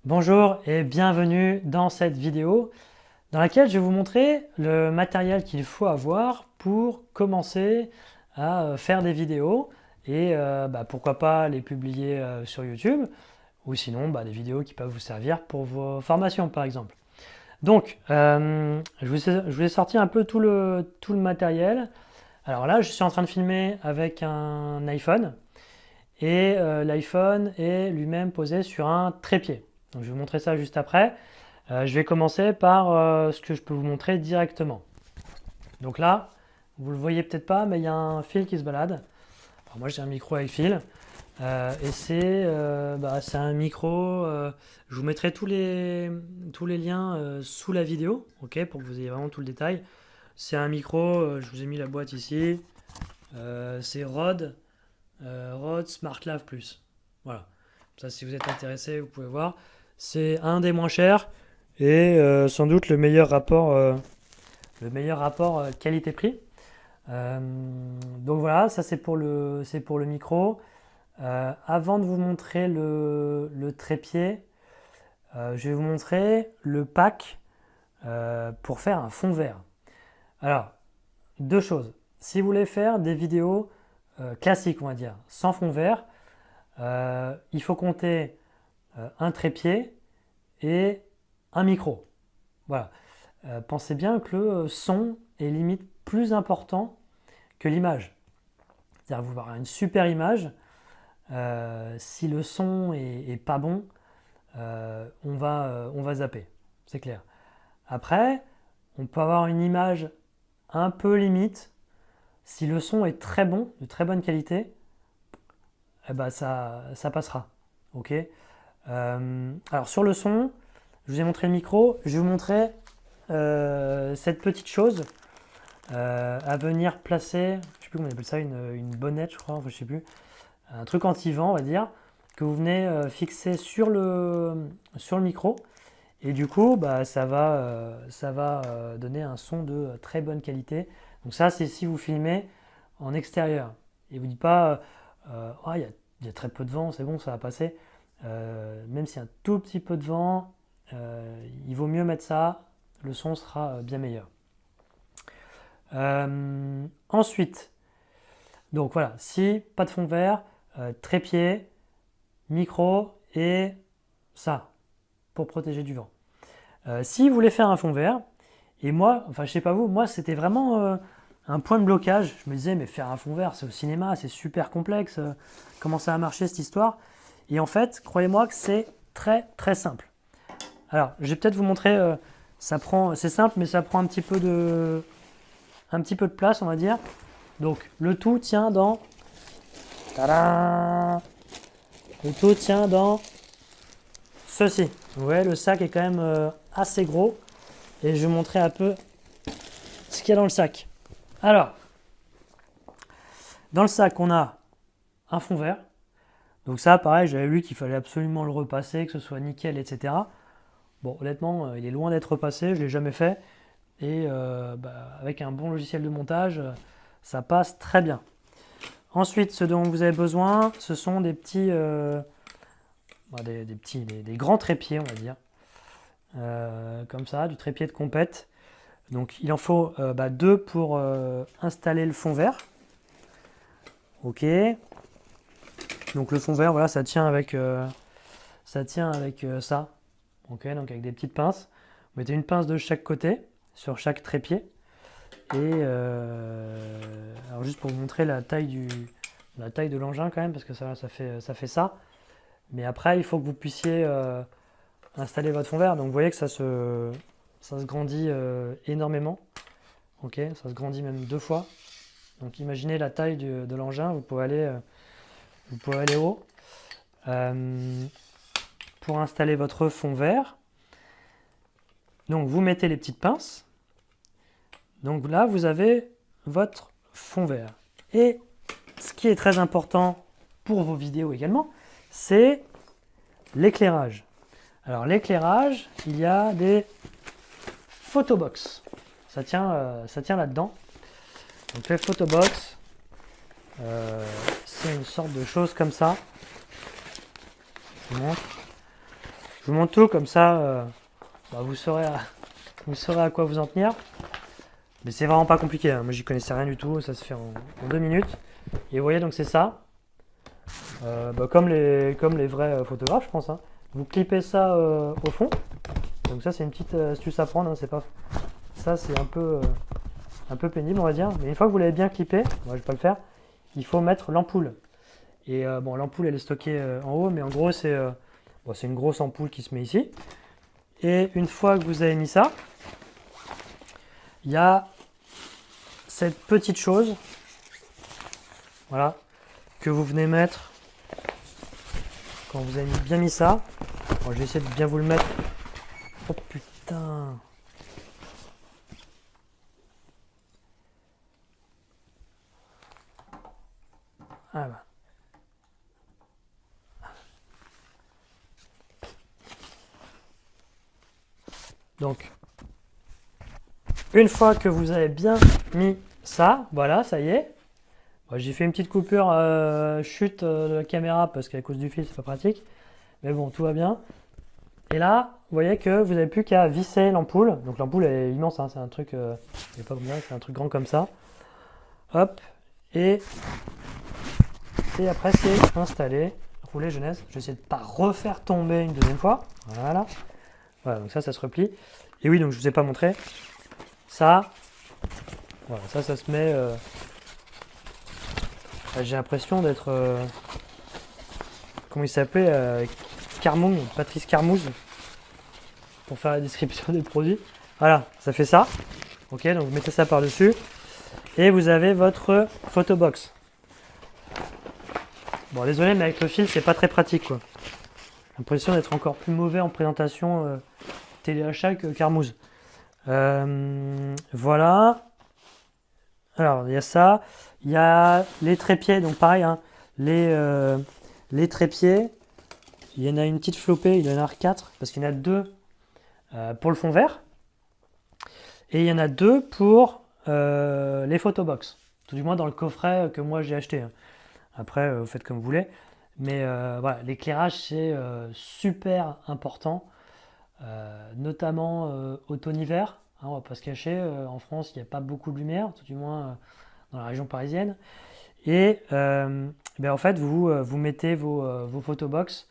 Bonjour et bienvenue dans cette vidéo dans laquelle je vais vous montrer le matériel qu'il faut avoir pour commencer à faire des vidéos et pourquoi pas les publier sur YouTube ou sinon des vidéos qui peuvent vous servir pour vos formations par exemple. Donc je vous ai sorti un peu tout le matériel. Alors là je suis en train de filmer avec un iPhone et l'iPhone est lui-même posé sur un trépied. Donc, je vais vous montrer ça juste après. Je vais commencer par ce que je peux vous montrer directement. Donc là, vous le voyez peut-être pas, mais il y a un fil qui se balade. Alors moi j'ai un micro avec fil et c'est un micro. Je vous mettrai tous les liens sous la vidéo, ok, pour que vous ayez vraiment tout le détail. C'est un micro, je vous ai mis la boîte ici. C'est Rode SmartLav Plus. Voilà. Ça, si vous êtes intéressé, vous pouvez voir. C'est un des moins chers et sans doute le meilleur rapport qualité-prix. Donc voilà, ça c'est pour le micro. Avant de vous montrer le trépied, je vais vous montrer le pack pour faire un fond vert. Alors, deux choses. Si vous voulez faire des vidéos classiques, on va dire, sans fond vert, il faut compter un trépied et un micro. Voilà. Pensez bien que le son est limite plus important que l'image. C'est-à-dire que vous aurez une super image. Si le son est pas bon, on va zapper. C'est clair. Après, on peut avoir une image un peu limite. Si le son est très bon, de très bonne qualité, ça passera. Ok. Alors sur le son, je vous ai montré le micro, je vais vous montrer cette petite chose à venir placer, je sais plus comment on appelle ça, une bonnette je crois, enfin, je sais plus, un truc anti-vent on va dire, que vous venez fixer sur le micro et du coup ça va donner un son de très bonne qualité. Donc ça c'est si vous filmez en extérieur et vous dites pas oh, il y a très peu de vent, c'est bon ça va passer. Même s'il y a un tout petit peu de vent, il vaut mieux mettre ça, le son sera bien meilleur. Ensuite, donc voilà, si pas de fond vert, trépied, micro et ça pour protéger du vent. Si vous voulez faire un fond vert, et moi, enfin je sais pas vous, moi c'était vraiment un point de blocage. Je me disais mais faire un fond vert c'est au cinéma, c'est super complexe, comment ça va marcher cette histoire? Et en fait, croyez-moi que c'est très très simple. Alors, je vais peut-être vous montrer, c'est simple, mais ça prend un petit peu de place, on va dire. Donc, le tout tient dans, tadam, le tout tient dans ceci. Vous voyez, le sac est quand même assez gros, et je vais vous montrer un peu ce qu'il y a dans le sac. Alors, dans le sac, on a un fond vert. Donc ça, pareil, j'avais lu qu'il fallait absolument le repasser, que ce soit nickel, etc. Bon, honnêtement, il est loin d'être repassé, je ne l'ai jamais fait. Et avec un bon logiciel de montage, ça passe très bien. Ensuite, ce dont vous avez besoin, ce sont des petits, des grands trépieds, on va dire. Comme ça, du trépied de compète. Donc il en faut deux pour installer le fond vert. Ok. Donc le fond vert, voilà, ça tient avec ça. Ok, donc avec des petites pinces. Vous mettez une pince de chaque côté, sur chaque trépied. Et alors juste pour vous montrer la taille de l'engin quand même, parce que ça fait ça. Mais après, il faut que vous puissiez installer votre fond vert. Donc vous voyez que ça se grandit énormément. Ok, ça se grandit même 2 fois. Donc imaginez la taille de l'engin, vous pouvez aller haut. Pour installer votre fond vert, donc vous mettez les petites pinces. Donc là, vous avez votre fond vert. Et ce qui est très important pour vos vidéos également, c'est l'éclairage. Alors l'éclairage, il y a des photobox. Ça tient là-dedans. Donc les photobox, c'est une sorte de chose comme ça. Je vous montre. Je vous montre tout comme ça, vous saurez à quoi vous en tenir. Mais c'est vraiment pas compliqué, hein. Moi j'y connaissais rien du tout, ça se fait en 2 minutes. Et vous voyez donc c'est ça. Comme les vrais photographes je pense, hein. Vous clippez ça au fond. Donc ça c'est une petite astuce à prendre, hein. C'est pas... Ça c'est un peu pénible on va dire. Mais une fois que vous l'avez bien clippé, moi je vais pas le faire, il faut mettre l'ampoule. Et l'ampoule elle est stockée en haut, mais en gros c'est une grosse ampoule qui se met ici. Et une fois que vous avez mis ça, il y a cette petite chose, voilà, que vous venez mettre quand vous avez bien mis ça. Bon, je vais essayer de bien vous le mettre. Oh putain! Ah bah. Donc, une fois que vous avez bien mis ça, voilà, ça y est. Bon, j'ai fait une petite coupure chute de la caméra parce qu'à cause du fil, c'est pas pratique. Mais bon, tout va bien. Et là, vous voyez que vous n'avez plus qu'à visser l'ampoule. Donc l'ampoule elle est immense, hein, c'est un truc, pas comme ça, c'est un truc grand comme ça. Hop, et après c'est installé. Rouler jeunesse. Je vais essayer de ne pas refaire tomber une deuxième fois. Voilà. Voilà, donc ça se replie. Et oui, donc je ne vous ai pas montré. Ça, voilà, ça se met. J'ai l'impression d'être. Comment il s'appelait Carmoung, Patrice Carmouze. Pour faire la description des produits. Voilà, ça fait ça. Ok, donc vous mettez ça par-dessus. Et vous avez votre photobox. Bon, désolé, mais avec le fil, c'est pas très pratique, quoi. J'ai l'impression d'être encore plus mauvais en présentation téléachat que Carmouze. Voilà. Alors, il y a ça. Il y a les trépieds, donc pareil, hein, les trépieds. Il y en a une petite flopée, il y en a 4, parce qu'il y en a 2 pour le fond vert. Et il y en a 2 pour les photobox. Tout du moins dans le coffret que moi j'ai acheté. Après, vous faites comme vous voulez. Mais voilà, l'éclairage c'est super important. Notamment automne-hiver. Hein, on va pas se cacher, en France il n'y a pas beaucoup de lumière, tout du moins dans la région parisienne. Et en fait, vous mettez vos photobox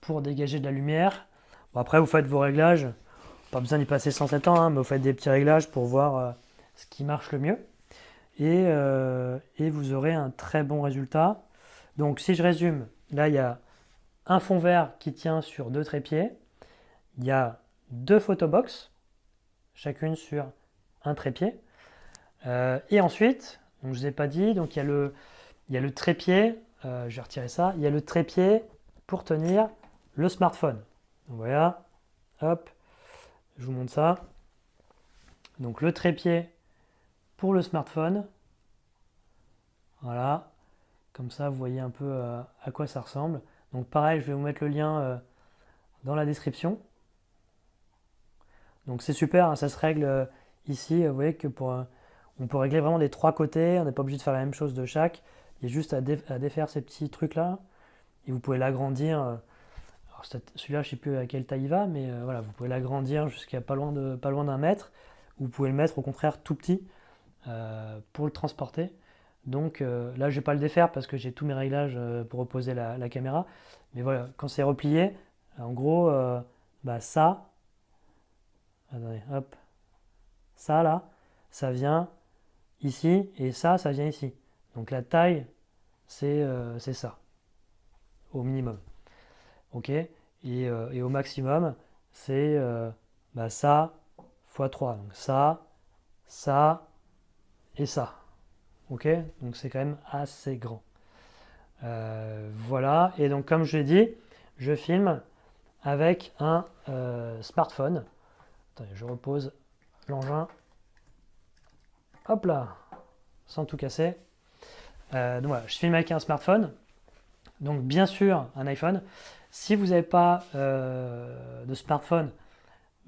pour dégager de la lumière. Bon, après, vous faites vos réglages. Pas besoin d'y passer 107 ans, hein, mais vous faites des petits réglages pour voir ce qui marche le mieux. Et vous aurez un très bon résultat. Donc, si je résume, là, il y a un fond vert qui tient sur 2 trépieds. Il y a 2 photobox, chacune sur un trépied. Et ensuite, donc je ne vous ai pas dit, donc il y a le trépied, je vais retirer ça, il y a le trépied pour tenir le smartphone. Donc voilà, hop, je vous montre ça. Donc le trépied pour le smartphone, voilà, comme ça vous voyez un peu à quoi ça ressemble. Donc pareil, je vais vous mettre le lien dans la description. Donc c'est super, hein, ça se règle ici, vous voyez que on peut régler vraiment des 3 côtés, on n'est pas obligé de faire la même chose de chaque. Il y a juste à défaire ces petits trucs là et vous pouvez l'agrandir. Alors celui-là je ne sais plus à quelle taille il va, mais voilà, vous pouvez l'agrandir jusqu'à pas loin d'1 mètre. Vous pouvez le mettre au contraire tout petit pour le transporter. Donc là je ne vais pas le défaire parce que j'ai tous mes réglages pour reposer la caméra. Mais voilà, quand c'est replié, en gros ça, attendez, hop, ça là, ça vient ici et ça vient ici. Donc la taille, c'est ça, au minimum. Ok. Et au maximum, c'est ça x 3. Donc ça et ça. Ok. Donc c'est quand même assez grand. Voilà. Et donc comme je l'ai dit, je filme avec un smartphone. Attendez, je repose l'engin. Hop là, sans tout casser. Donc voilà, je filme avec un smartphone. Donc bien sûr un iPhone. Si vous n'avez pas de smartphone,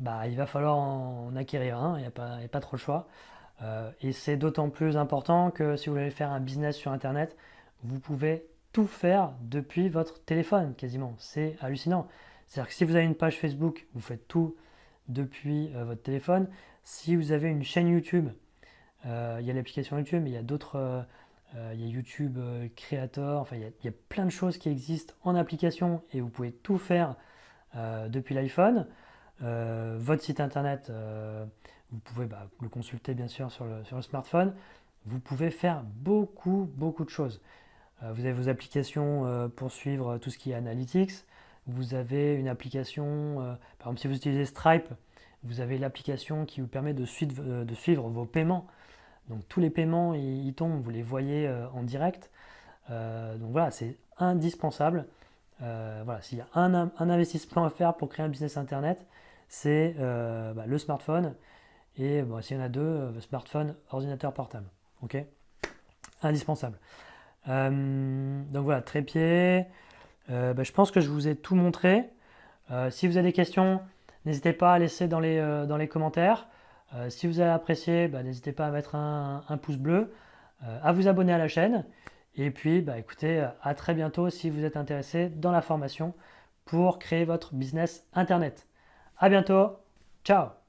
il va falloir en acquérir un, il n'y a pas trop le choix. Et c'est d'autant plus important que si vous voulez faire un business sur Internet, vous pouvez tout faire depuis votre téléphone quasiment. C'est hallucinant. C'est-à-dire que si vous avez une page Facebook, vous faites tout depuis votre téléphone. Si vous avez une chaîne YouTube, il y a l'application YouTube, mais il y a d'autres, il y a YouTube Creator, enfin il y a plein de choses qui existent en application et vous pouvez tout faire depuis l'iPhone. Votre site internet, vous pouvez le consulter bien sûr sur le smartphone. Vous pouvez faire beaucoup, beaucoup de choses. Vous avez vos applications pour suivre tout ce qui est analytics. Vous avez une application, par exemple si vous utilisez Stripe, vous avez l'application qui vous permet de suivre vos paiements. Donc tous les paiements, ils tombent, vous les voyez en direct. Donc voilà, c'est indispensable. Voilà, s'il y a un investissement à faire pour créer un business internet, c'est le smartphone et s'il y en a deux, smartphone, ordinateur portable. Ok, indispensable. Donc voilà, trépied. Je pense que je vous ai tout montré. Si vous avez des questions, n'hésitez pas à laisser dans les commentaires. Si vous avez apprécié, n'hésitez pas à mettre un pouce bleu, à vous abonner à la chaîne. Et puis, écoutez, à très bientôt si vous êtes intéressé dans la formation pour créer votre business internet. À bientôt. Ciao.